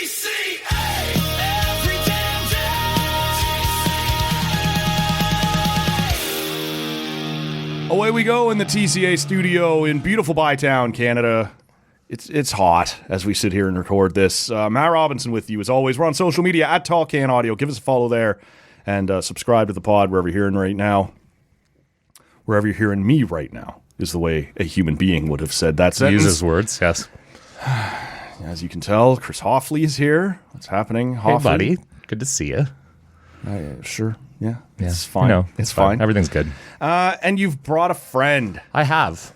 TCA every damn day. Away we go in the TCA Studio in beautiful Bytown, Canada. It's hot as we sit here and record this. Matt Robinson with you as always. We're on social media at Tall Can Audio. Give us a follow there and subscribe to the pod wherever you're hearing right now. Wherever you're hearing me right now is the way a human being would have said that sentence. Uses words, yes. As you can tell, Chris Hofley is here. What's happening, Hofley? Hey, buddy. Good to see you. Sure. Yeah. It's fine. You know, it's fine. Everything's good. And you've brought a friend. I have.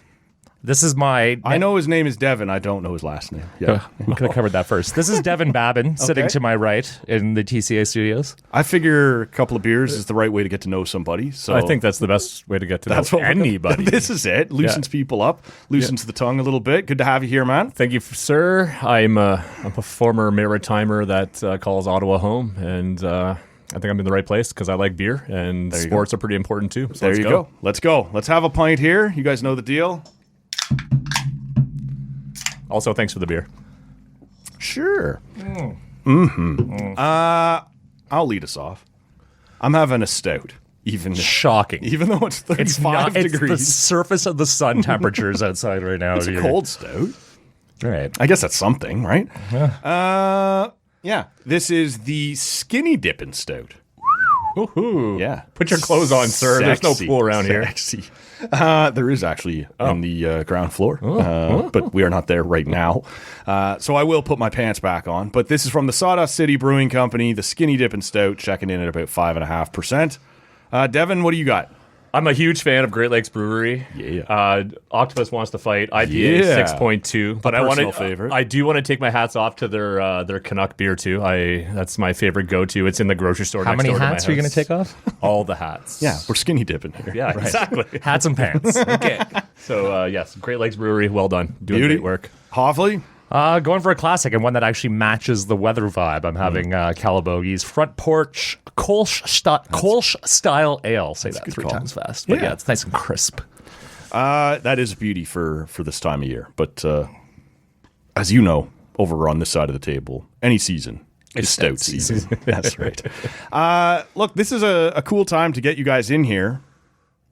This is my... I know his name is Devon. I don't know his last name. Yeah. We could have covered that first. This is Devon Babin, sitting to my right in the TCA Studios. I figure a couple of beers is the right way to get to know somebody. So I think that's the best way to get to know anybody. This is it. Loosens people up. Loosens the tongue a little bit. Good to have you here, man. Thank you, sir. I'm a former Maritimer that calls Ottawa home, and I think I'm in the right place because I like beer, and sports are pretty important too. So there you go. Let's go. Let's have a pint here. You guys know the deal. Also, thanks for the beer. Sure. I'll lead us off. I'm having a stout. Shocking. Even though it's 35 degrees. It's the surface of the sun temperatures outside right now. It's a cold stout. Right. I guess that's something, right? Yeah. Yeah. This is the Skinny Dippin' Stout. Woohoo. Yeah. Put your clothes on, sir. There's no pool around here. There is actually on the ground floor, but we are not there right now. So I will put my pants back on. But this is from the Sawdust City Brewing Company, the Skinny Dippin' Stout, checking in at about 5.5%. Devon, what do you got? I'm a huge fan of Great Lakes Brewery. Yeah. Octopus Wants to Fight, IPA 6.2. But favorite. I do want to take my hats off to their Canuck beer too. That's my favorite go-to. It's in the grocery store. How next many door to my hats are you going house. to take off? All the hats. Yeah, we're skinny dipping here. Yeah, exactly. Hats and pants. Okay. So yes, Great Lakes Brewery, well done, doing great work. Hofley? Going for a classic and one that actually matches the weather vibe. I'm having Calabogi's Front Porch Kolsch Style Ale. Say that 3 times fast. But yeah, it's nice and crisp. That is a beauty for this time of year. But as you know, over on this side of the table, any season is stout season. That's right. Look, this is a cool time to get you guys in here,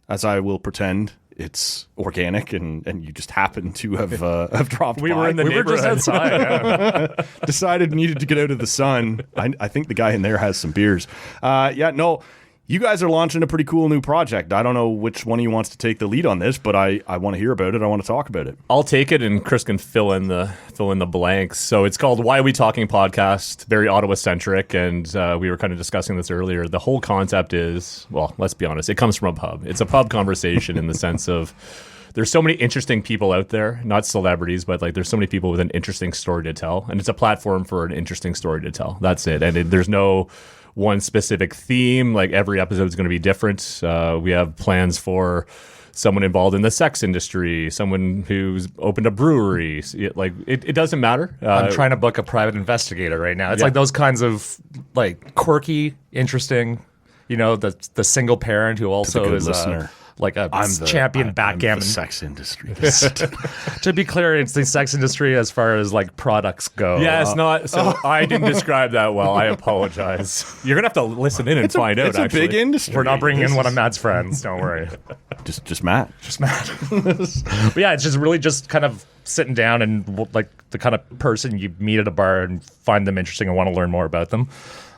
as I will pretend it's organic and you just happen to have dropped We by. were in the We were just neighborhood. outside. Decided needed to get out of the sun. I think the guy in there has some beers. You guys are launching a pretty cool new project. I don't know which one of you wants to take the lead on this, but I want to hear about it. I want to talk about it. I'll take it, and Chris can fill in the blanks. So it's called Why Are We Talking Podcast, very Ottawa centric, and we were kind of discussing this earlier. The whole concept is, well, let's be honest, it comes from a pub. It's a pub conversation in the sense of there's so many interesting people out there, not celebrities, but like there's so many people with an interesting story to tell, and it's a platform for an interesting story to tell. That's it, and there's no one specific theme. Like every episode is going to be different. We have plans for someone involved in the sex industry, someone who's opened a brewery. It doesn't matter. I'm trying to book a private investigator right now. It's like those kinds of like quirky, interesting, the single parent who also is listener. Like a champion backgammon. I'm the sex industry. To be clear, it's the sex industry as far as like products go. Yeah, it's not. So I didn't describe that well. I apologize. You're gonna have to listen in and find out. It's a big industry. We're not bringing in one of Matt's friends. Don't worry. Just Matt. Just Matt. But yeah, it's just really just kind of sitting down and like the kind of person you meet at a bar and find them interesting and want to learn more about them.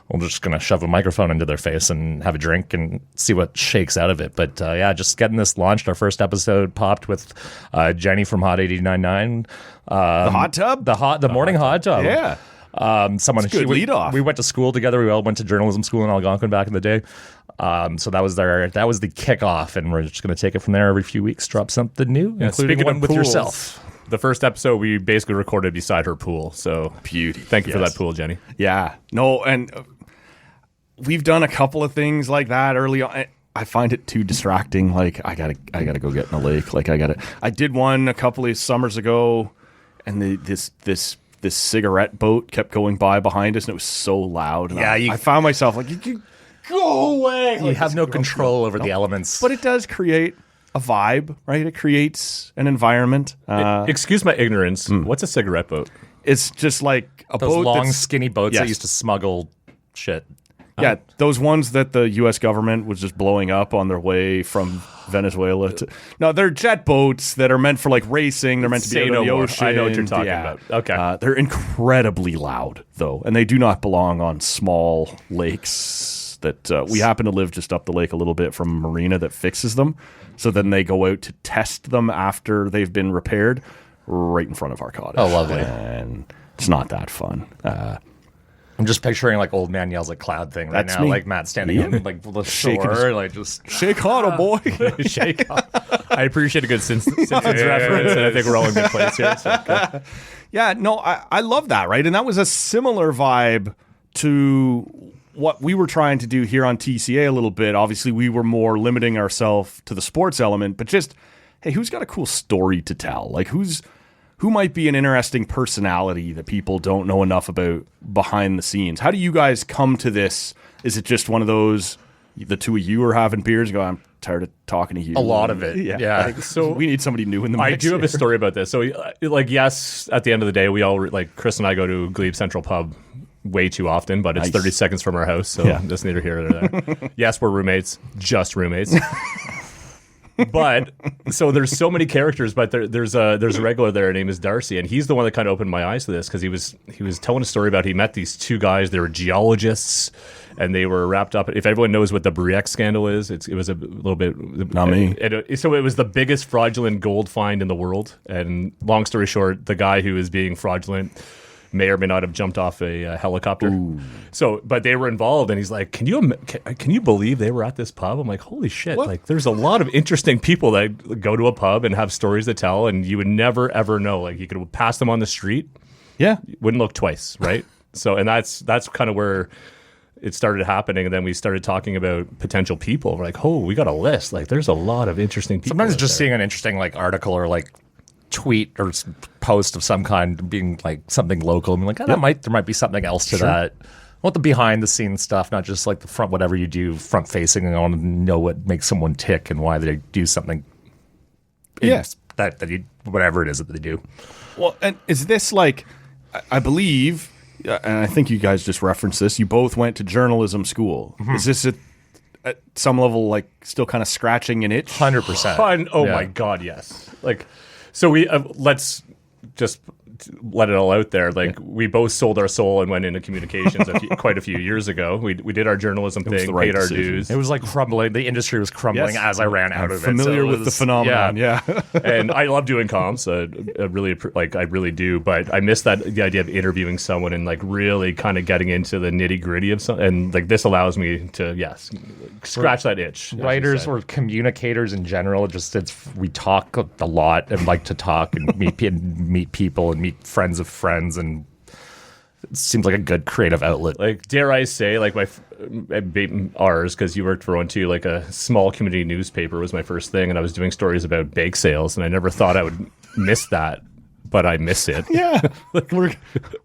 We're just going to shove a microphone into their face and have a drink and see what shakes out of it. But just getting this launched. Our first episode popped with Jenny from Hot 89.9. The hot tub? The morning hot tub. Yeah. Someone good lead off. We went to school together. We all went to journalism school in Algonquin back in the day. So that was the kickoff, and we're just going to take it from there every few weeks, drop something new, including one with yourself. The first episode we basically recorded beside her pool. So beauty. Thank you for that pool, Jenny. Yeah. No, and we've done a couple of things like that early on. I find it too distracting. Like I gotta go get in the lake. Like I did one a couple of summers ago, and this cigarette boat kept going by behind us, and it was so loud. And I found myself like, you can go away. You have no control over the elements, but it does create a vibe, right? It creates an environment. Excuse my ignorance. What's a cigarette boat? It's just like a Those boat long, that's- skinny boats Yes. that used to smuggle shit. Yeah, those ones that the U.S. government was just blowing up on their way from Venezuela to. No, they're jet boats that are meant for like racing. They're meant to be Say out no in the more. ocean. I know what you're talking Yeah. about. Okay. They're incredibly loud though, and they do not belong on small lakes. That we happen to live just up the lake a little bit from a marina that fixes them. So then they go out to test them after they've been repaired, right in front of our cottage. Oh, lovely. And it's not that fun. I'm just picturing like old man yells at cloud thing right That's now, me. like Matt standing on like the Shaking shore, his- like just Shake on, boy. Shake off. I appreciate a good Simpsons reference, and I think we're all in good place here. So, good. Yeah, no, I love that, right? And that was a similar vibe to what we were trying to do here on TCA a little bit. Obviously, we were more limiting ourselves to the sports element, but just, hey, who's got a cool story to tell? Like, who might be an interesting personality that people don't know enough about behind the scenes? How do you guys come to this? Is it just one of those, the two of you are having beers and go, I'm tired of talking to you? a lot of it. Yeah. Like, so we need somebody new in the mix. I do have a here. story about this. So, like, yes, at the end of the day, we all like Chris and I go to Glebe Central Pub way too often, but it's Nice. 30 seconds from our house, so Yeah. that's neither here nor there. Yes, we're roommates, just roommates. But so there's so many characters, but there's a regular there. Her name is Darcy, and he's the one that kind of opened my eyes to this because he was telling a story about he met these two guys. They were geologists, and they were wrapped up. If everyone knows what the Briec scandal is, it was a little bit Not me. So it was the biggest fraudulent gold find in the world. And long story short, the guy who was being fraudulent may or may not have jumped off a helicopter. So, but they were involved, and he's like, "Can you believe they were at this pub?" I'm like, "Holy shit!" Like, there's a lot of interesting people that go to a pub and have stories to tell, and you would never ever know. Like, you could pass them on the street, Yeah. wouldn't look twice, right? So, and that's kind of where it started happening, and then we started talking about potential people. We're like, "Oh, we got a list. Like, there's a lot of interesting people." Sometimes out just there. seeing an interesting like article or like tweet or post of some kind being like something local and being like, oh, there might be something else to that. I want the behind the scenes stuff, not just like the front, whatever you do front facing. I want to know what makes someone tick and why they do something. Yes. That you, whatever it is that they do. Well, and is this like, I believe, and I think you guys just referenced this, you both went to journalism school. Is this at some level like still kind of scratching an itch? 100%. Oh Yeah. my god, yes. Like, so we let's just let it all out there. Like, we both sold our soul and went into communications quite a few years ago. We did our journalism was thing, the right paid our decision. dues, It was like crumbling. The industry was crumbling Yes. as I ran out of it. Familiar So it with the was- phenomenon, yeah. and I love doing comms. I really do. But I miss the idea of interviewing someone and like really kind of getting into the nitty gritty of something. And like this allows me to scratch that itch. as you Writers said. or communicators in general, we talk a lot and like to talk and meet people and meet friends of friends, and it seems like a good creative outlet. Like, dare I say, like ours, because you worked for one too, like a small community newspaper was my first thing, and I was doing stories about bake sales, and I never thought I would miss that, but I miss it. Yeah. we're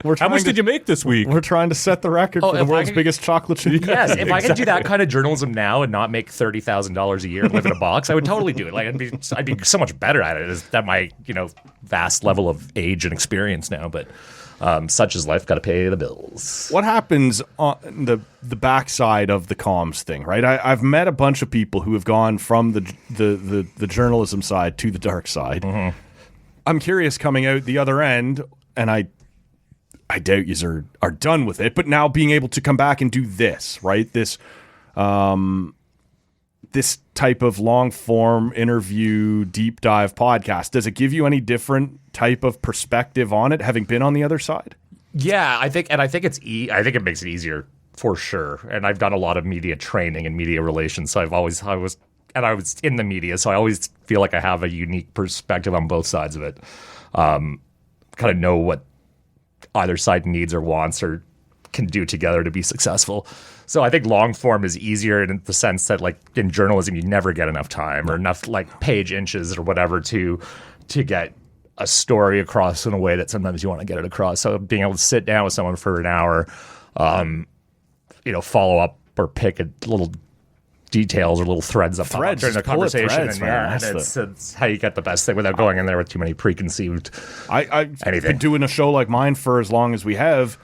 How trying much did you make this week? We're trying to set the record for the if I world's could- biggest chocolate chip. Yes, if I could do that kind of journalism now and not make $30,000 a year and live in a box, I would totally do it. Like I'd be so much better at it at my vast level of age and experience now. But such is life. Got to pay the bills. What happens on the backside of the comms thing, right? I've met a bunch of people who have gone from the journalism side to the dark side. Mm-hmm. I'm curious, coming out the other end, and I doubt you are done with it, but now being able to come back and do this, right? This type of long form interview, deep dive podcast, does it give you any different type of perspective on it, having been on the other side? Yeah, I think it's I think it makes it easier for sure. And I've done a lot of media training and media relations, so I was in the media, so I always feel like I have a unique perspective on both sides of it. Kind of know what either side needs or wants or can do together to be successful. So I think long form is easier in the sense that, like, in journalism, you never get enough time or enough like page inches or whatever to get a story across in a way that sometimes you want to get it across. So being able to sit down with someone for an hour, follow up or pick a little details or little threads up Threads, during the just pull at conversation. threads, and man. yeah, That's it's how you get the best thing without going in there with too many preconceived. I've Anything. been doing a show like mine for as long as we have.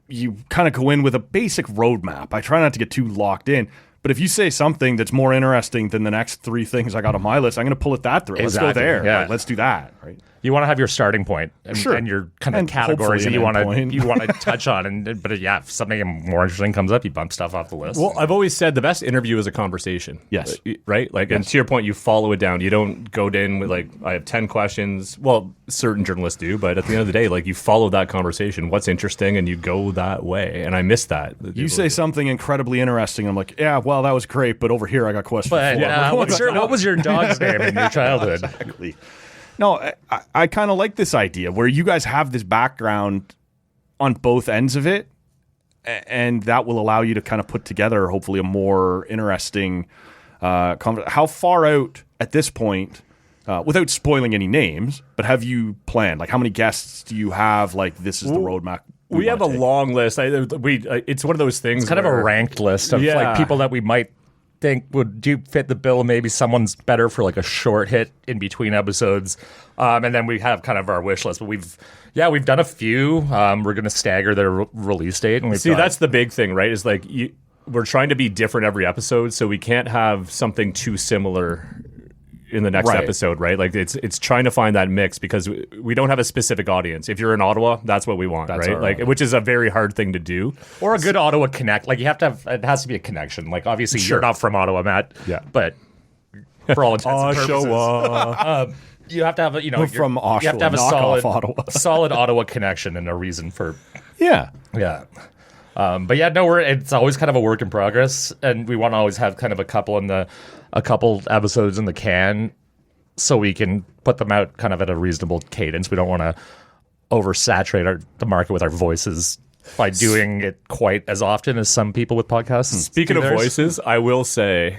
You kind of go in with a basic roadmap. I try not to get too locked in. But if you say something that's more interesting than the next 3 things I got on my list, I'm going to pull it that through. Let's go Exactly, there. yeah. Like, let's do that. Right. You want to have your starting point and, Sure. and your kind of And categories that hopefully you an want endpoint. to touch on. But yeah, if something more interesting comes up, you bump stuff off the list. Well, I've always said the best interview is a conversation. Yes. Right? Like, and to your point, you follow it down. You don't go in with, like, I have 10 questions. Well, certain journalists do, but at the end of the day, like, you follow that conversation. What's interesting, and you go that way. And I miss that. You say something incredibly interesting. I'm like, yeah, well, that was great, but over here I got questions. but for. what was your dog's name in your childhood? Exactly. No, I kind of like this idea where you guys have this background on both ends of it, and that will allow you to kind of put together, hopefully, a more interesting How far out at this point, without spoiling any names, but have you planned? Like, how many guests do you have? Like, this is the roadmap. We have a long list. It's one of those things. It's kind of a ranked list of like people that we might think would fit the bill. Maybe someone's better for like a short hit in between episodes, and then we have kind of our wish list. But we've done a few. We're going to stagger their release date, and we've that's the big thing, right? Is like we're trying to be different every episode, so we can't have something too similar in the next episode, right? Like it's trying to find that mix because we don't have a specific audience. If you're in Ottawa, that's what we want, right? Like, which is a very hard thing to do. Or a good Ottawa connect. Like, you have to have, it has to be a connection. Like, obviously you're not from Ottawa, Matt. Yeah. But for all intents and purposes, you have to have We're from Oshawa, you have to have a knockoff Ottawa. solid Ottawa connection and a reason for Yeah. But yeah, no, it's always kind of a work in progress, and we want to always have kind of a couple episodes in the can, so we can put them out kind of at a reasonable cadence. We don't want to oversaturate the market with our voices by doing it quite as often as some people with podcasts. Speaking do of theirs. voices, I will say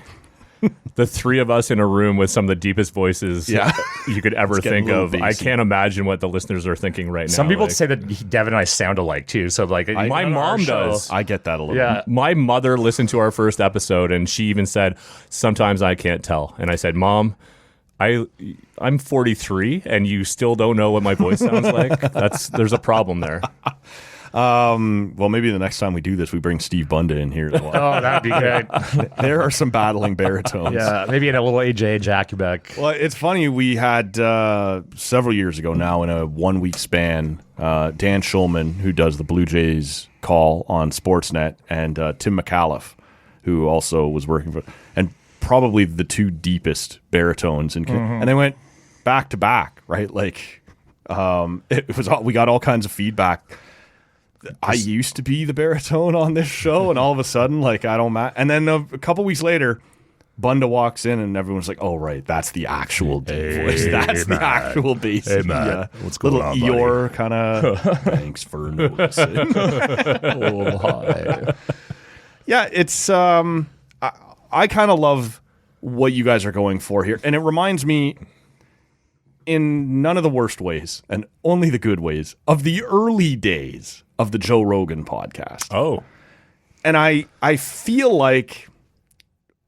the three of us in a room with some of the deepest voices you could ever getting think a little of. bassy. I can't imagine what the listeners are thinking right now. Some people Like, say that Devon and I sound alike too. So like, my on our mom show- does. I get that a little Yeah. My mother listened to our first episode, and she even said, "Sometimes I can't tell." And I said, "Mom, I'm 43, and you still don't know what my voice sounds like. There's a problem there." Well, maybe the next time we do this, we bring Steve Bunda in here as well. Oh, that'd be good. There are some battling baritones. Yeah, maybe in a little AJ Jakubek. Well, it's funny. We had several years ago now, in a 1 week span, Dan Schulman, who does the Blue Jays call on Sportsnet, and Tim McAuliffe, who also was working for, and probably the two deepest baritones. And they went back to back, right? Like, it was we got all kinds of feedback. I used to be the baritone on this show, and all of a sudden, like, I don't matter. And then a couple weeks later, Bunda walks in, and everyone's like, "Oh, right, that's the actual deep voice. That's the actual bass." Hey, Matt. What's going little on, buddy? Eeyore kind of. Thanks for noticing. Oh, hi. Yeah, it's. I kind of love what you guys are going for here, and it reminds me, in none of the worst ways and only the good ways, of the early days of the Joe Rogan podcast. Oh, And I feel like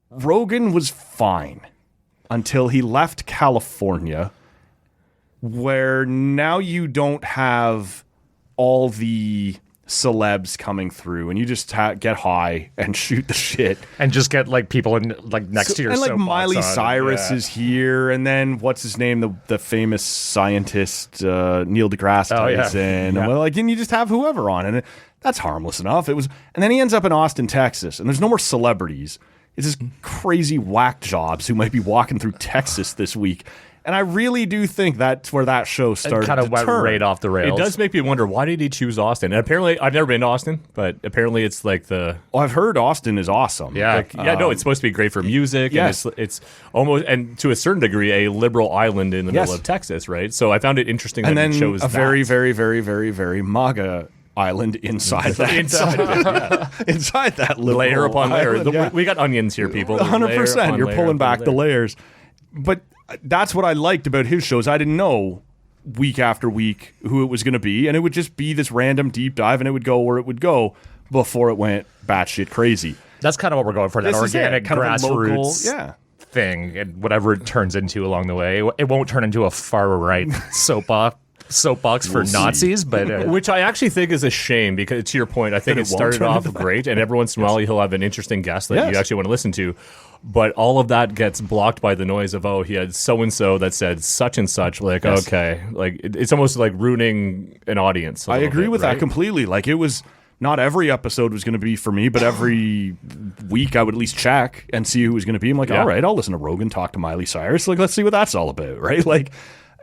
Rogan was fine until he left California, where now you don't have all the celebs coming through, and you just get high and shoot the shit. And just get like people in like next to your And like soapbox Miley on. Cyrus Yeah. is here, and then what's his name, the famous scientist Neil deGrasse Tyson, Yeah. and like, and you just have whoever on, and that's harmless enough. It was, and then he ends up in Austin, Texas, and there's no more celebrities. It's this crazy whack jobs who might be walking through Texas this week. And I really do think that's where that show started. Kind of to went turn. right off the rails. it does make me wonder, why did he choose Austin? And apparently, I've never been to Austin, but apparently it's like Well, I've heard Austin is awesome. Yeah. Like, no, it's supposed to be great for music. yes. And it's almost, and to a certain degree, a liberal island in the Yes. middle of Texas, right? So I found it interesting And that then he chose a that. very, very, very, very, very MAGA island inside that. inside that liberal layer upon layer. island, We got onions here, people. 100%. You're pulling back the layers. But that's what I liked about his shows. I didn't know week after week who it was going to be, and it would just be this random deep dive, and it would go where it would go before it went batshit crazy. That's kind of what we're going for. That This is it, organic kind of a local- grassroots yeah. thing, and whatever it turns into along the way, it won't turn into a far right soapbox for We'll see. Nazis. But Which I actually think is a shame because, to your point, I think That it it won't started turn off into that. great, and every once in a while he'll have an interesting guest that Yes. you actually want to listen to. But all of that gets blocked by the noise of, oh, he had so and so that said such and such. Like, Yes. okay, like it's almost like ruining an audience. I agree with that right? completely. Like, it was not every episode was going to be for me, but every week I would at least check and see who was going to be. I'm like, Yeah. all right, I'll listen to Rogan talk to Miley Cyrus. Like, let's see what that's all about, right? Like,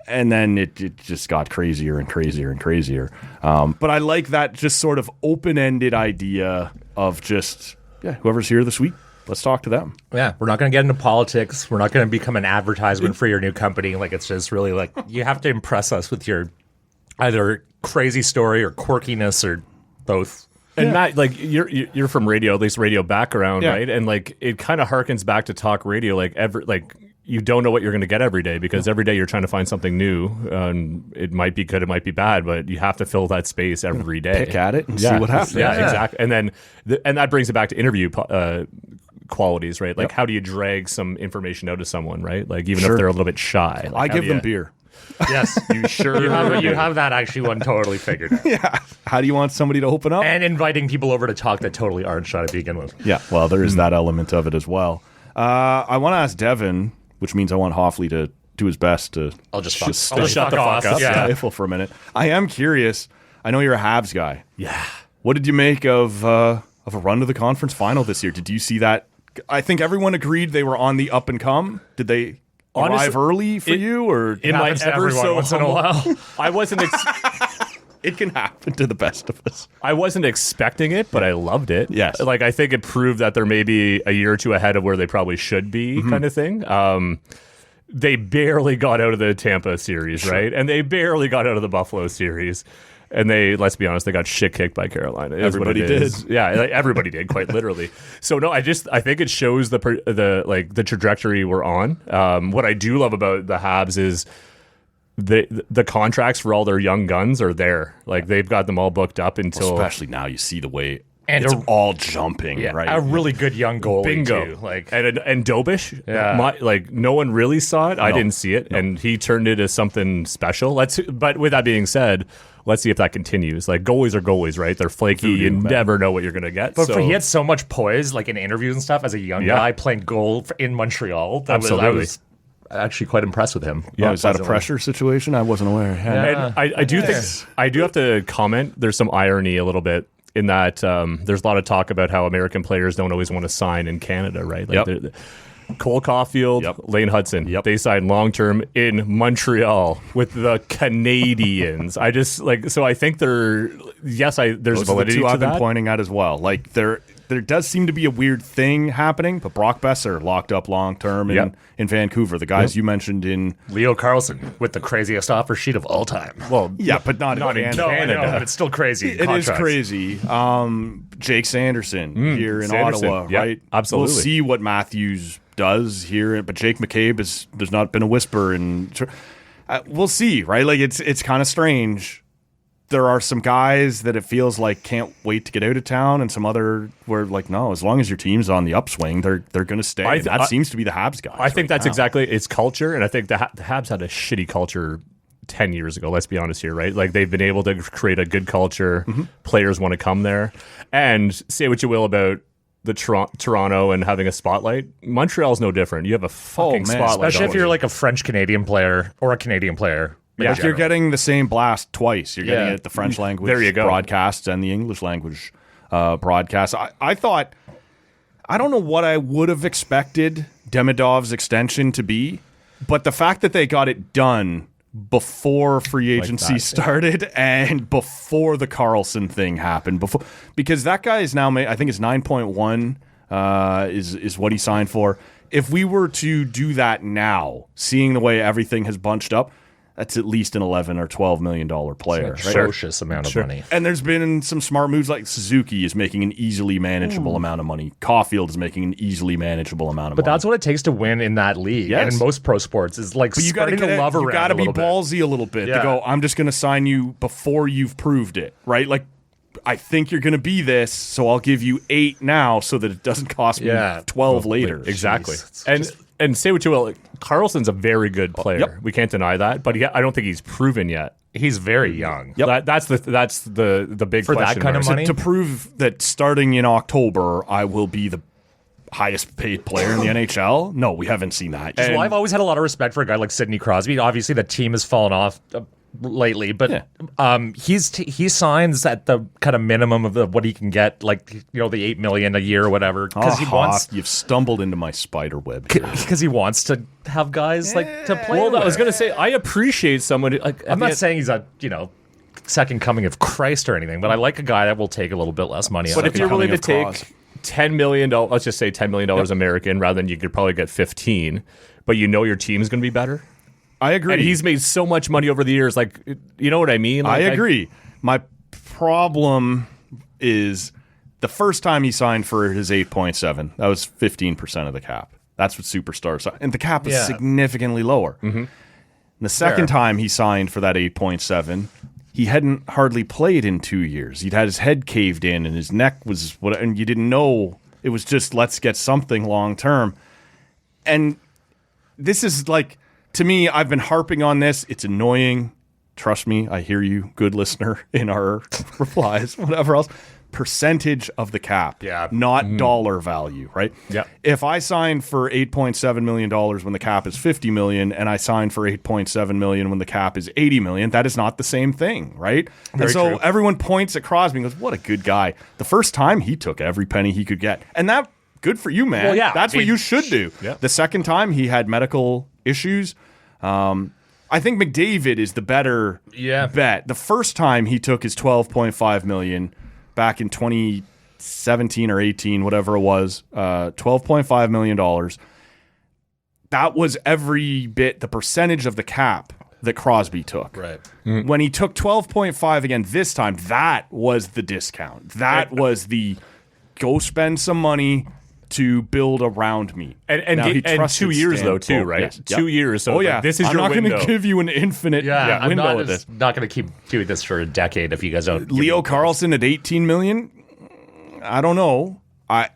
and then it just got crazier and crazier and crazier. But I like that just sort of open-ended idea of just, whoever's here this week, let's talk to them. yeah, we're not going to get into politics. We're not going to become an advertisement for your new company. Like, it's just really like you have to impress us with your either crazy story or quirkiness or both. And Matt, like you're from radio, at least radio background, Yeah. right? And like it kind of harkens back to talk radio. Like you don't know what you're going to get every day because every day you're trying to find something new. It might be good, it might be bad, but you have to fill that space every day. Pick at it and see what happens. Yeah, exactly. And then and that brings it back to interview qualities, right? Like how do you drag some information out of someone, right? Like even if Sure. they're a little bit shy. Like, I how give do them you- beer. Yes, You sure? you have that actually one totally figured out. Yeah. How do you want somebody to open up? And inviting people over to talk that totally aren't shy to begin with. Yeah, well, there is that element of it as well. I want to ask Devon, which means I want Hofley to do his best to I'll just stay- shut the fuck up. Yeah. stifle for a minute. I am curious. I know you're a Habs guy. Yeah. What did you make of a run to the conference final this year? Did you see that? I think everyone agreed they were on the up and come. Did they arrive Honestly, early for you, or in my happens to ever everyone so once in a humble- while. I wasn't. it can happen to the best of us? I wasn't expecting it, but I loved it. Yes. Like, I think it proved that they're maybe a year or two ahead of where they probably should be, kind of thing. They barely got out of the Tampa series, right? And they barely got out of the Buffalo series. And they, let's be honest, they got shit kicked by Carolina. Is what Everybody it is. Yeah, like, everybody did, quite literally. So no, I think it shows the trajectory we're on. What I do love about the Habs is the contracts for all their young guns are there. Like they've got them all booked up until Especially now, you see the way And it's a- all jumping, right? A really good young goalie bingo. too. Like And Dobish, Yeah. like no one really saw it. I didn't see it, and he turned it as something special. But with that being said, let's see if that continues. Like goalies are goalies, right? They're flaky. You never know what you're gonna get. But so he had so much poise, like in interviews and stuff, as a young Yeah. guy playing goal in Montreal. I Absolutely. was actually quite impressed with him. Oh, is that a pleasantly. pressure situation? I wasn't aware. And I do think I do have to comment. There's some irony a little bit in that there's a lot of talk about how American players don't always want to sign in Canada, right? Like Cole Caulfield, Lane Hudson, they signed long term in Montreal with the Canadians. I just so I think there's Those are the validity two to I've been that. pointing at as well. Like there does seem to be a weird thing happening, but Brock Besser locked up long term in Vancouver. The guys you mentioned in Leo Carlson with the craziest offer sheet of all time. Well, but not in No, I Canada. know, but it's still crazy. It is contracts. crazy. Jake Sanderson here in Sanderson. Ottawa, Yep, right? absolutely. We'll see what Matthews does here, but Jake McCabe there's not been a whisper, and we'll see, right? Like it's kind of strange. There are some guys that it feels like can't wait to get out of town, and some other where like no, as long as your team's on the upswing, they're going to stay. That seems to be the Habs guys. I think right that's now. exactly it's culture, and I think the Habs had a shitty culture 10 years ago. Let's be honest here, right? Like they've been able to create a good culture. Players want to come there, and say what you will about the Toronto and having a spotlight. Montreal's no different. You have a fucking man. spotlight, Especially if on you're you. like a French Canadian player or a Canadian player. Like you're getting the same blast twice. You're getting it at the French language There you go. broadcasts and the English language broadcasts. I thought, I don't know what I would have expected Demidov's extension to be, but the fact that they got it done before free agency started and before the Carlson thing happened, because that guy is now, I think it's 9.1 is what he signed for. If we were to do that now, seeing the way everything has bunched up, that's at least an $11 or $12 million player. Right? Atrocious amount of money. And there's been some smart moves, like Suzuki is making an easily manageable amount of money. Caulfield is making an easily manageable amount of money. But that's what it takes to win in that league. Yes. And in most pro sports is like But you got spreading the love around. You got to a be little bit. ballsy a little bit to Yeah. go, I'm just going to sign you before you've proved it, right? Like I think you're going to be this, so I'll give you 8 now so that it doesn't cost me 12 later. Exactly. Jeez. And say what you will, Carlson's a very good player. Yep. We can't deny that, but I don't think he's proven yet. He's very young. Yep. That's the big For that question kind of mark. money? To prove that starting in October, I will be the highest paid player in the NHL? No, we haven't seen that yet. Well, I've always had a lot of respect for a guy like Sidney Crosby. Obviously, the team has fallen off lately, but he signs at the kind of minimum of what he can get, like the $8 million a year or whatever, because he wants. You've stumbled into my spider web here. Because he wants to have guys like to play. Well, with. I was going to say, I appreciate someone. Like, I'm not saying he's a second coming of Christ or anything, but I like a guy that will take a little bit less money. But if you're willing to coming take across. $10 million, let's just say $10 million American, rather than you could probably get 15, but your team's going to be better. I agree. And he's made so much money over the years. Like, you know what I mean? I Like, agree. My problem is the first time he signed for his 8.7, that was 15% of the cap. That's what superstars are. And the cap is significantly lower. And the second time he signed for that 8.7, he hadn't hardly played in 2 years. He'd had his head caved in and his neck was and you didn't know. It was just, let's get something long term. And this is like, to me, I've been harping on this. It's annoying. Trust me, I hear you, good listener, in our replies, whatever else. Percentage of the cap, not dollar value, right? Yeah. If I sign for $8.7 million when the cap is $50 million, and I sign for $8.7 million when the cap is $80 million, that is not the same thing, right? Very and so true. everyone points at Crosby and goes, "What a good guy!" The first time he took every penny he could get, and that good for you, man. Well, yeah, that's what you should do. Yeah. The second time he had medical issues. I think McDavid is the better bet. The first time he took his $12.5 million back in 2017 or 18, whatever it was, $12.5 million. That was every bit the percentage of the cap that Crosby took. Right. When he took 12.5 again this time, that was the discount. That was the go spend some money to build around me. And Now, he 2 trusted years, Stan though, too, Bolt. right? Yes. 2 years. So this is I'm your not window. going to give you an infinite I'm window not, at this. not going to keep doing this for a decade if you guys don't. Leo Carlson at 18 million? I don't know. I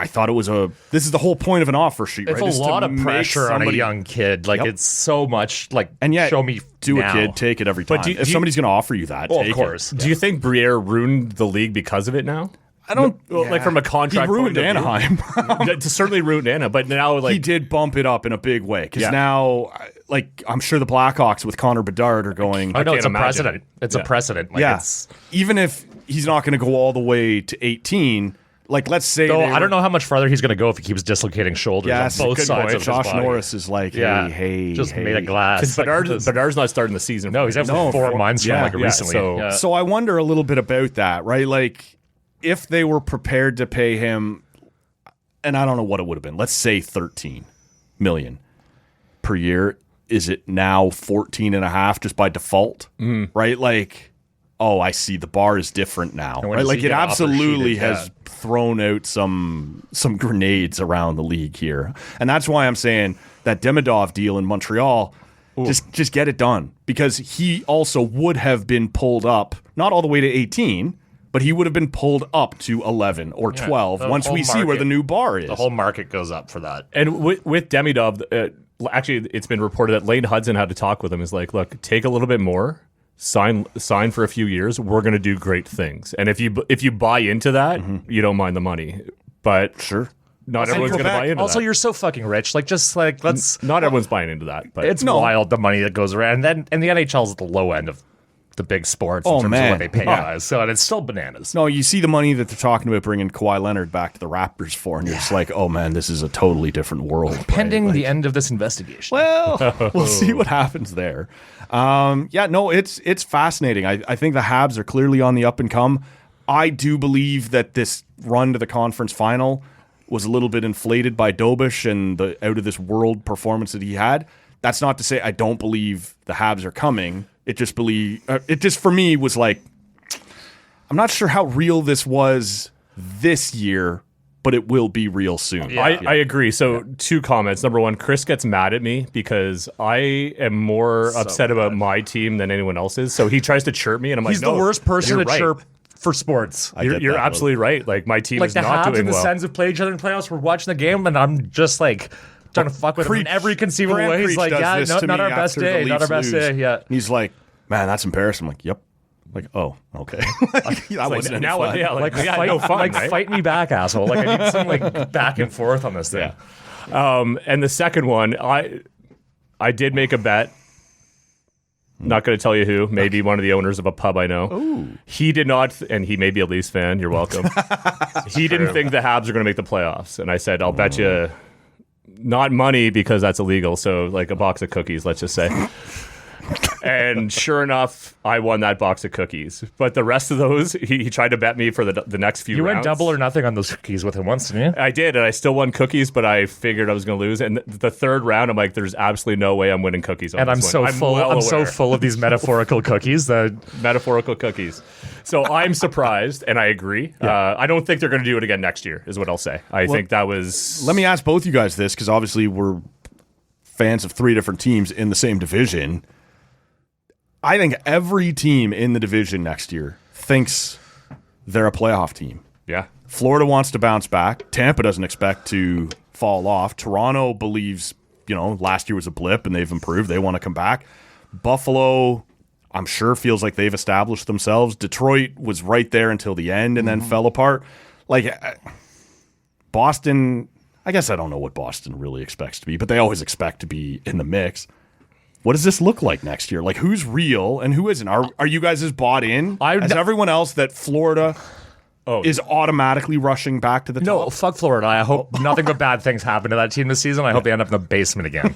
thought it was this is the whole point of an offer sheet, It's right? a Is to lot of make pressure on a somebody- young kid. Like, it's so much, like, And yet, show me do now. a kid, take it every time. But do if you- somebody's going to offer you that, Well, take of course. Do you think Briere ruined the league because of it now? I don't Like from a contract He ruined point of view. Anaheim. That certainly ruined Anna, but now like He did bump it up in a big way because Yeah. now, like, I'm sure the Blackhawks with Connor Bedard are going. I know, it's can't a imagine. precedent. It's Yeah. a precedent. Like, yeah, it's, even if he's not going to go all the way to 18, like, let's say, though, they I don't were- know how much farther he's going to go if he keeps dislocating shoulders Yes, on both good sides point. of his Josh body. Norris is like, hey, just hey. made of glass. Like, Bedard's not starting the season. no, he's out No, for 4 for- months yeah, from like yeah, recently. so- Yeah. So I wonder a little bit about that, right? Like, if they were prepared to pay him, and I don't know what it would have been, let's say 13 million per year, is it now 14 and a half just by default? Right? Like, oh, I see, the bar is different now. when Right? does Like, he it get offer absolutely sheeted? has thrown out some grenades around the league here. And that's why I'm saying that Demidov deal in Montreal, just get it done. Because he also would have been pulled up, not all the way to 18, but he would have been pulled up to 11 or 12 the once whole we see where market- the new bar is. The whole market goes up for that. And with Demidov, actually, it's been reported that Lane Hudson had to talk with him. Is like, look, take a little bit more, sign for a few years. We're going to do great things. And if you buy into that, you don't mind the money. But Sure. not everyone's going to buy into Also, that. you're so fucking rich. Like, just like, let's. Not everyone's buying into that. But It's wild, the money that goes around. And the NHL's at the low end of the big sports in Oh, terms man. of what they pay Yeah. guys. So, and it's still bananas. No, you see the money that they're talking about bringing Kawhi Leonard back to the Raptors for, and you're just like, oh man, this is a totally different world. right? Pending Like, the end of this investigation. well, we'll see what happens there. It's fascinating. I think the Habs are clearly on the up and come. I do believe that this run to the conference final was a little bit inflated by Dobish and the out of this world performance that he had. That's not to say I don't believe the Habs are coming. It just for me was like, I'm not sure how real this was this year, but it will be real soon. I agree. So 2 comments. Number 1, Chris gets mad at me because I am more upset about my team than anyone else's. So he tries to chirp me, and I'm He's like, no, the worst person you're to right. chirp for sports. I You're, get you're that, absolutely right. Like my team Like is the not Habs doing and the well. Sens have played each other in playoffs. We're watching the game, and I'm just like trying to fuck with them in Creech- every conceivable Grant way. He's Creech like, does yeah, this no, to not me our best after the day, not our Leafs best lose. day. Yeah. He's like, man, that's embarrassing. I'm like, yep. Like, oh, okay. That wasn't any now, fun. yeah, Like, yeah, fight, no fun, like right? fight me back, asshole. Like, I need some like back and forth on this thing. And the second one, I did make a bet. Not going to tell you who. Maybe one of the owners of a pub I know. Ooh. He did not, and he may be a Leafs fan. You're welcome. He didn't think the Habs are going to make the playoffs, and I said, I'll bet you not money because that's illegal. So like a box of cookies, let's just say. And sure enough, I won that box of cookies. But the rest of those, he tried to bet me for the next few You rounds. went double or nothing on those cookies with him once, didn't you? I did, and I still won cookies, but I figured I was going to lose. And the third round, I'm like, there's absolutely no way I'm winning cookies on And I'm this so one. full. well I'm so aware. full of these metaphorical cookies that Metaphorical cookies. So I'm surprised, and I agree. I don't think they're going to do it again next year, is what I'll say. I think that was... Let me ask both you guys this, because obviously we're fans of three different teams in the same division. I think every team in the division next year thinks they're a playoff team. Yeah. Florida wants to bounce back. Tampa doesn't expect to fall off. Toronto believes, last year was a blip and they've improved. They want to come back. Buffalo, I'm sure, feels like they've established themselves. Detroit was right there until the end and then fell apart. Like, Boston, I guess I don't know what Boston really expects to be, but they always expect to be in the mix. What does this look like next year? Like, who's real and who isn't? Are you guys as bought in as everyone else that Florida is automatically rushing back to the no, top? fuck Florida. I hope nothing but bad things happen to that team this season. I hope they end up in the basement again.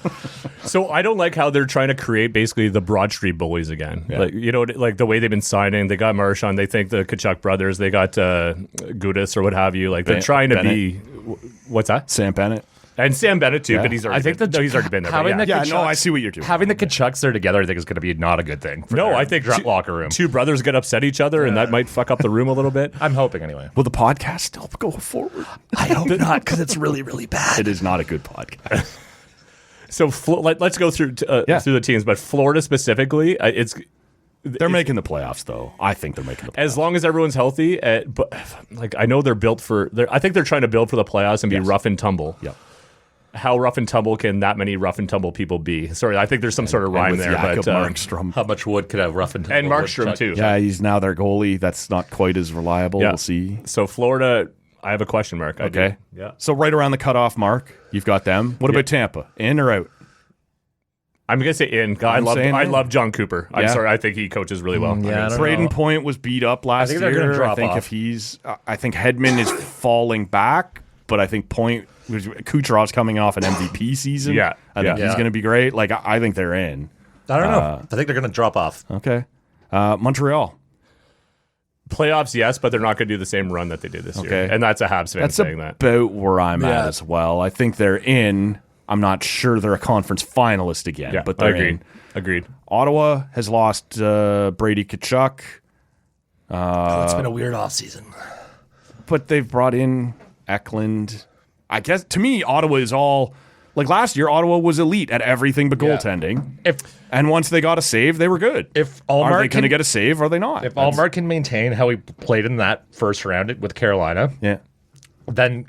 So I don't like how they're trying to create basically the Broad Street Bullies again. Like, like the way they've been signing. They got Marchand. They think the Kachuk brothers. They got Gudis or what have you. Like, they're trying to be... What's that? Sam Bennett. And Sam Bennett too, but he's already I think he's already been there. but having yeah. the Yeah, no, I see what you're doing. Having the Kachucks there together, I think is going to be not a good thing. For No, their I think locker room. two brothers get upset each other, and that might fuck up the room a little bit. I'm hoping anyway. Will the podcast still go forward? I hope not, because it's really, really bad. It is not a good podcast. So let's go through through the teams, but Florida specifically, They're making the playoffs, though. I think they're making the playoffs. as long as everyone's healthy. But like, I know they're built for. I think they're trying to build for the playoffs and be rough and tumble. Yep. How rough and tumble can that many rough and tumble people be? Sorry, I think there's some sort of rhyme with there, Jakob but Markstrom. How much wood could have rough and tumble? and Markstrom too. Yeah, he's now their goalie. That's not quite as reliable. Yeah. We'll see. So Florida, I have a question mark. I do. Okay. Yeah. So right around the cutoff mark, you've got them. What about Tampa? In or out? I'm gonna say in. I saying in. love John Cooper. I'm Yeah. sorry. I think he coaches really well. yeah, I don't Braden know. Point was beat up last think they're gonna year. I drop think off. if he's, I think Hedman is falling back, but I think Kucherov's coming off an MVP season. Yeah, I think yeah. he's going to be great. Like, I think they're in. I don't know. I think they're going to drop off. Okay. Montreal. Playoffs, yes, but they're not going to do the same run that they did this year. Okay. And that's a Habs fan That's saying that. about where I'm at Yeah. as well. I think they're in. I'm not sure they're a conference finalist again, Yeah, but they're agreed. in. Agreed. Ottawa has lost Brady Tkachuk, It's been a weird offseason. but they've brought in Eklund. I guess, to me, Ottawa is all... Like last year, Ottawa was elite at everything but goaltending. And once they got a save, they were good. If Are Allmark they going to get a save? Or are they not? If Allmark can maintain how he played in that first round with Carolina, Yeah. then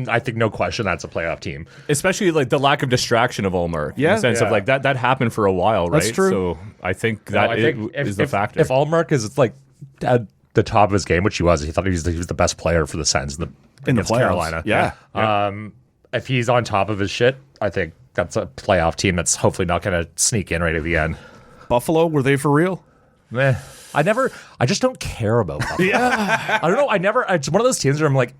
I think no question that's a playoff team. Especially like the lack of distraction of Ulmer. Yeah. In the sense of Yeah. like that happened for a while, right? That's true. So I think that is the factor. If Allmark is like at the top of his game, which he was, he thought he was the best player for the Sens In the against playoffs. Carolina. Yeah. If he's on top of his shit, I think that's a playoff team that's hopefully not going to sneak in right at the end. Buffalo, were they for real? I just don't care about Buffalo. I don't know. It's one of those teams where I'm like,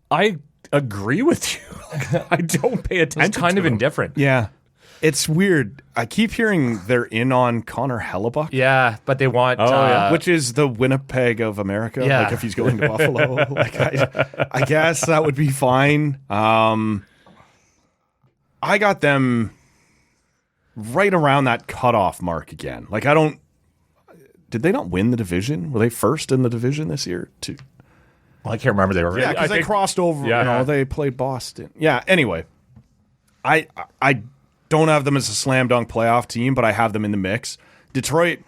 I agree with you. I don't pay attention. it's kind to of them. indifferent. Yeah. It's weird. I keep hearing they're in on Connor Hellebuck. Yeah, but they want. Which is the Winnipeg of America. Yeah. Like if he's going to Buffalo, like I guess that would be fine. I got them right around that cutoff mark again. Like did they not win the division? Were they first in the division this year too? I can't remember. They were Yeah, right. because they think- crossed over. Yeah. They played Boston. Yeah. Anyway, I don't have them as a slam dunk playoff team, but I have them in the mix. Detroit,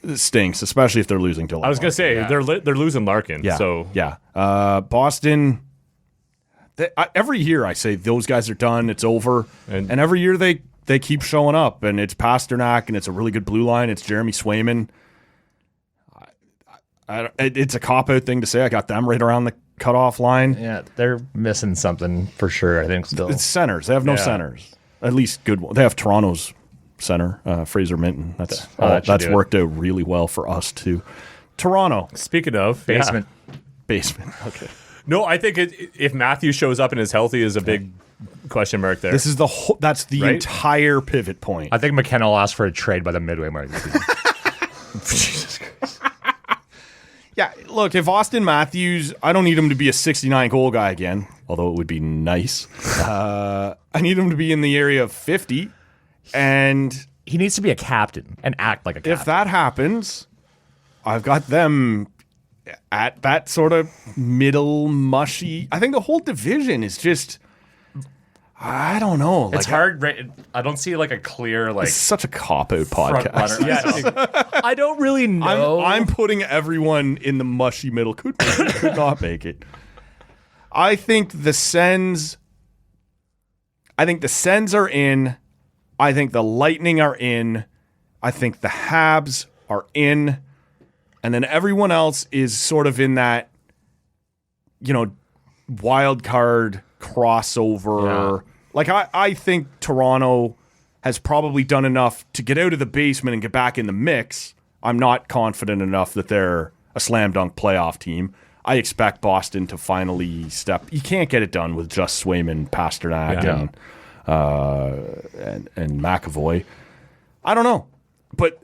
It stinks, especially if they're losing to. I was gonna say they're losing Larkin. Yeah. So yeah, Boston. Every year I say those guys are done. It's over, and every year they keep showing up, and it's Pasternak, and it's a really good blue line. It's Jeremy Swayman. It's a cop-out thing to say. I got them right around the cutoff line. Yeah, they're missing something for sure, I think, still. It's centers. They have no centers. At least good one. They have Toronto's center, Fraser Minton. That's worked out really well for us, too. Toronto. Speaking of Basement. Basement. Okay. No, I think if Matthew shows up and is healthy is a big question mark there. This is that's the entire pivot point. I think McKenna will ask for a trade by the midway mark of the season. Jesus Christ. Yeah, look, if Austin Matthews, I don't need him to be a 69 goal guy again, although it would be nice. I need him to be in the area of 50, and He needs to be a captain and act like a captain. if that happens, I've got them at that sort of middle mushy. I think the whole division is just, I don't know. It's hard. I don't see like a clear like It's such a cop-out front podcast. runner. Yeah, I don't really know. I'm putting everyone in the mushy middle. Could not make it. I think the Sens are in. I think the Lightning are in. I think the Habs are in. And then everyone else is sort of in that, wild card crossover. Yeah. Like, I think Toronto has probably done enough to get out of the basement and get back in the mix. I'm not confident enough that they're a slam dunk playoff team. I expect Boston to finally step. You can't get it done with just Swayman, Pasternak, and McAvoy. I don't know. But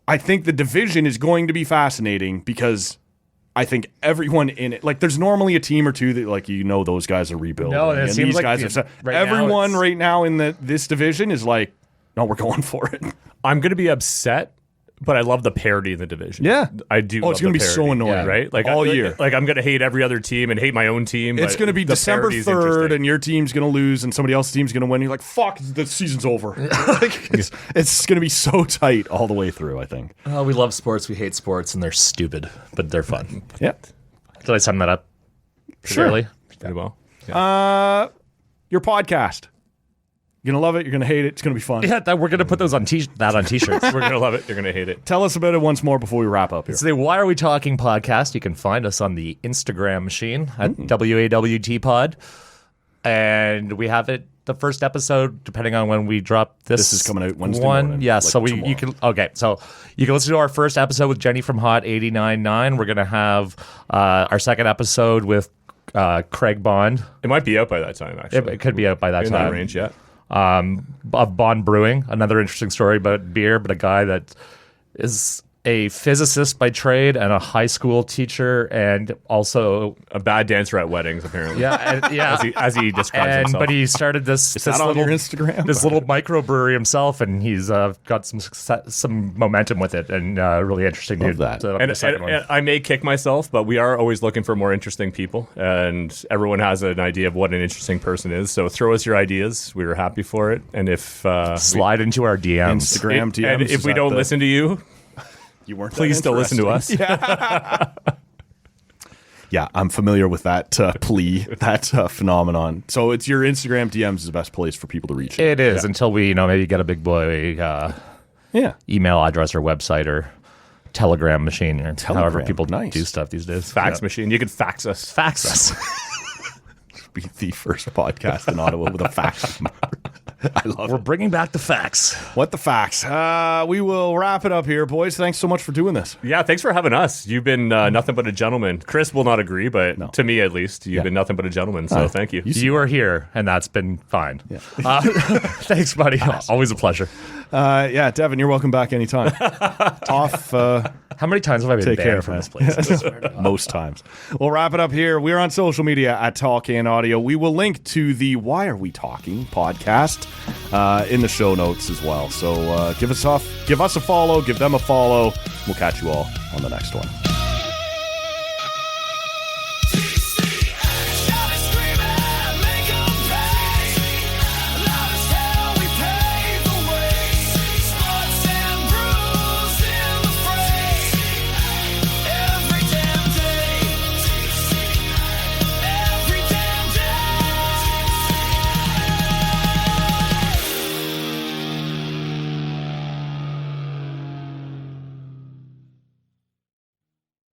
I think the division is going to be fascinating because I think everyone in it, like, there's normally a team or two that, like, those guys are rebuilding. No, it and seems these like guys the- are. right now Everyone it's- right now in this division is like, no, we're going for it. I'm going to be upset, but I love the parity in the division. Yeah. I do. Oh, it's going to be so annoying, right? Like all year. Like I'm going to hate every other team and hate my own team. It's but going to be the December parity's 3rd, interesting. and your team's going to lose, and somebody else's team's going to win. You're like, fuck, the season's over. Like, it's going to be so tight all the way through, I think. Oh, we love sports. We hate sports, and they're stupid, but they're fun. Yeah. Did I sum that up? Sure. Really? Pretty well. Your podcast. You're going to love it. You're going to hate it. It's going to be fun. Yeah, we're gonna put those on t-shirts. We're going to love it. You're going to hate it. Tell us about it once more before we wrap up here. It's the Why Are We Talking podcast. You can find us on the Instagram machine at WAWT Pod. And we have it, the first episode, depending on when we drop this. This is coming out Wednesday one. morning, Yeah, like so you tomorrow. can, okay, so you can listen to our first episode with Jenny from Hot 89.9. We're going to have our second episode with Craig Bond. It might be out by that time, actually. It could be out by that in time. that range, yeah. Of Bond Brewing, another interesting story about beer, but a guy that is a physicist by trade and a high school teacher, and also A bad dancer at weddings, apparently. As he describes himself. But he started this that on your Instagram? this little microbrewery himself, and he's got some success, some momentum with it, and really interesting. Love dude. that. So And, the second one. and I may kick myself, but we are always looking for more interesting people, and everyone has an idea of what an interesting person is. So throw us your ideas. We were happy for it. And if Slide into our DMs. Instagram DMs. and if we don't listen to you, you weren't please still listen to us. Yeah, I'm familiar with that plea, that phenomenon. So it's your Instagram DMs is the best place for people to reach you. It is until we, maybe get a big boy Yeah. email address or website or Telegram machine or however Telegram, people nice. do stuff these days. Fax machine. You can fax us. Fax us. Be the first podcast in Ottawa with a fax. I love We're it. bringing back the fax. What the facts? We will wrap it up here, boys. Thanks so much for doing this. Yeah, thanks for having us. You've been nothing but a gentleman. Chris will not agree, but to me at least, you've been nothing but a gentleman. So thank you. You are here, and that's been fine. Yeah. Thanks, buddy. Always a pleasure. Yeah, Devon, you're welcome back anytime. Off. How many times have I been Take care banned from this place? I swear to God. Most times. We'll wrap it up here. We're on social media at Talk and Audio. We will link to the Why Are We Talking podcast in the show notes as well. So give us a follow, give them a follow. We'll catch you all on the next one.